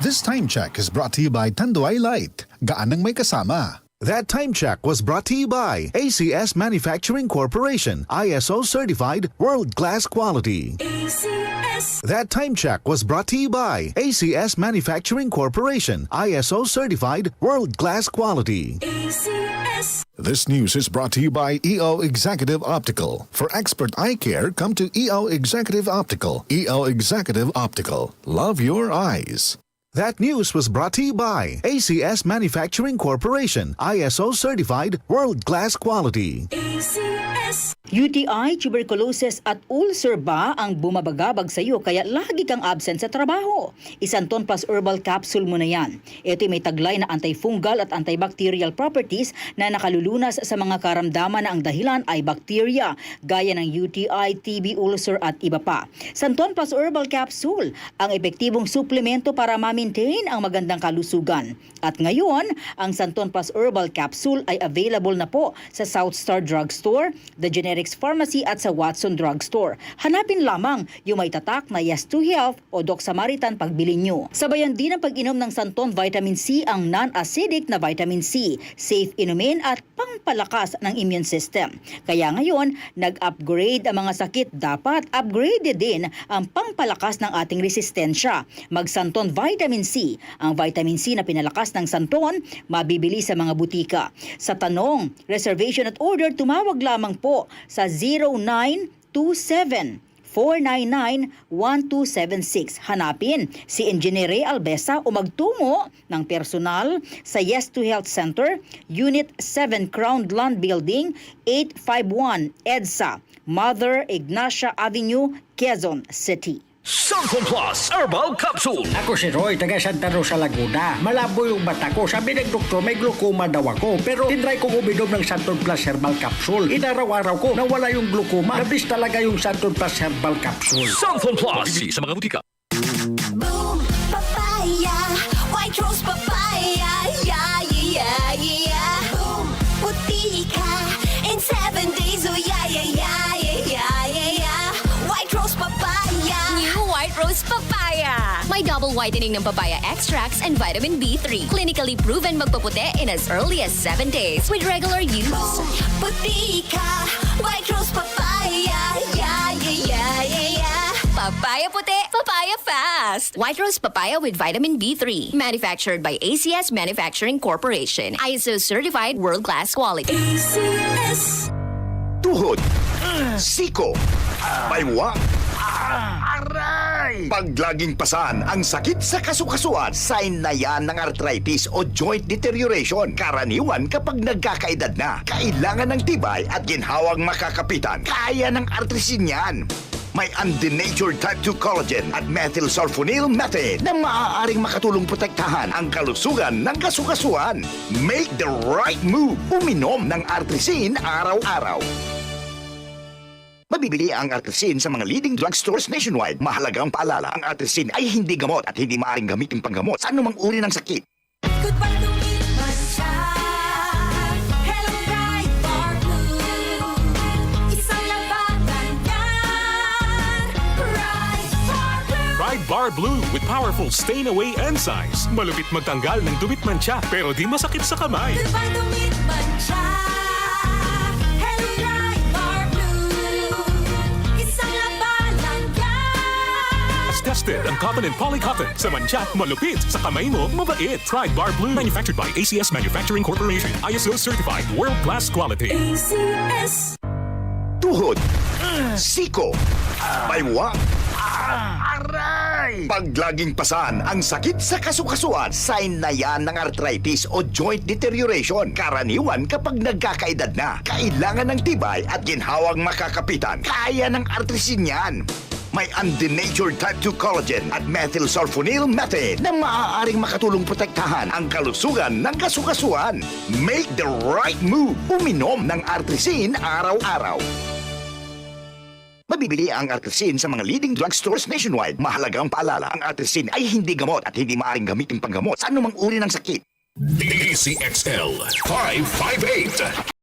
This time check is brought to you by Tanduay Light. Gaan ng may kasama. That time check was brought to you by ACS Manufacturing Corporation, ISO certified world-class quality. ACS. That time check was brought to you by ACS Manufacturing Corporation, ISO certified world-class quality. ACS. This news is brought to you by EO Executive Optical. For expert eye care, come to EO Executive Optical. EO Executive Optical. Love your eyes. That news was brought to you by ACS Manufacturing Corporation, ISO certified world-class quality. ACS. UTI, tuberculosis at ulcer ba ang bumabagabag sa iyo kaya lagi kang absent sa trabaho? Isanton Plus Herbal Capsule mo na yan. Ito'y may taglay na antifungal at antibacterial properties na nakalulunas sa mga karamdaman na ang dahilan ay bacteria, gaya ng UTI, TB, ulcer at iba pa. Santon Plus Herbal Capsule, ang epektibong suplemento para ma-maintain ang magandang kalusugan. At ngayon, ang Santon Plus Herbal Capsule ay available na po sa South Star Drugstore, The Generics Pharmacy at sa Watson Drugstore. Hanapin lamang yung may tatak na Yes to Health o Doc Samaritan pagbili nyo. Sabayan din ang pag-inom ng Santon Vitamin C, ang non-acidic na vitamin C, safe inumin at pangpalakas ng immune system. Kaya ngayon, nag-upgrade ang mga sakit, dapat upgrade din ang pangpalakas ng ating resistensya. Mag-Santon Vitamin C. Ang vitamin C na pinalakas ng Santon, mabibili sa mga butika. Sa tanong, reservation at order, tumawag lamang po sa 0927-499-1276. Hanapin si Engineer Ray Albesa o magtungo ng personal sa Yes to Health Center, Unit 7 Crown Land Building, 851 EDSA, Mother Ignacia Avenue, Quezon City. Santon Plus Herbal Capsule. Ako si Roy, taga Santa Rosa, Laguna. Malabo yung mata ko. Sabi ng doktor, may glaucoma daw ako. Pero tinry kong uminom ng Santon Plus Herbal Capsule. Inaraw-araw ko, nawala yung glaucoma. Nabis talaga yung Santon Plus Herbal Capsule. Santon Plus. Mabibili sa mga butika. Boom, papaya. White rose papaya. Yeah, yeah, yeah. Boom, puti ka. In 7 days, oh yeah, yeah, yeah, yeah, yeah, yeah. White rose papaya. New White Rose Papaya. May double whitening ng papaya extracts and vitamin B3. Clinically proven magpaputi in as early as 7 days with regular use. Boom, puti ka. White rose papaya. Yeah, yeah, yeah, yeah, yeah. Papaya puti, papaya fast. White Rose Papaya with vitamin B3. Manufactured by ACS Manufacturing Corporation. ISO certified world-class quality. ACS. Tuhod, siko, baywa, aray! Pag laging pasan ang sakit sa kasukasuan, sign na yan ng arthritis o joint deterioration. Karaniwan kapag nagkakaedad na, kailangan ng tibay at ginhawang makakapitan. Kaya ng artrisin yan. May undenatured type 2 collagen at methylsulfonyl methane na maaaring makatulong protektahan ang kalusugan ng kasukasuan. Make the right move. Uminom ng artrisin araw-araw. Mabibili ang artrisin sa mga leading drugstores nationwide. Mahalagang paalala, ang artrisin ay hindi gamot at hindi maaaring gamitin panggamot sa anumang uri ng sakit. Goodbye to me, Mancha. Hello, bright bar blue. Isang labanan yan. Bright bar blue. Pride Bar Blue with powerful stain-away enzymes. Malupit magtanggal ng dumit mancha pero di masakit sa kamay. Goodbye to me, Mancha. Hello, bright bar blue. Isang labanan yan. As tested ang cotton and polycotton. Sa mancha, malupit. Sa kamay mo, mabait. Pride Bar Blue. Manufactured by ACS Manufacturing Corporation. ISO certified world-class quality. ACS. Tuhod, siko, baywa, aray! Pag laging pasan ang sakit sa kasukasuan, sign na yan ng arthritis o joint deterioration. Karaniwan kapag nagkakaedad na, kailangan ng tibay at ginhawang makakapitan. Kaya ng artrisin yan. May undenatured type 2 collagen at methylsulfonyl methane na maaaring makatulong protektahan ang kalusugan ng kasukasuan. Make the right move. Uminom ng artrisin araw-araw. Mabibili ang artrisin sa mga leading drugstores nationwide. Mahalagang paalala, ang artrisin ay hindi gamot at hindi maaaring gamitin panggamot sa anumang uri ng sakit. DCXL 558.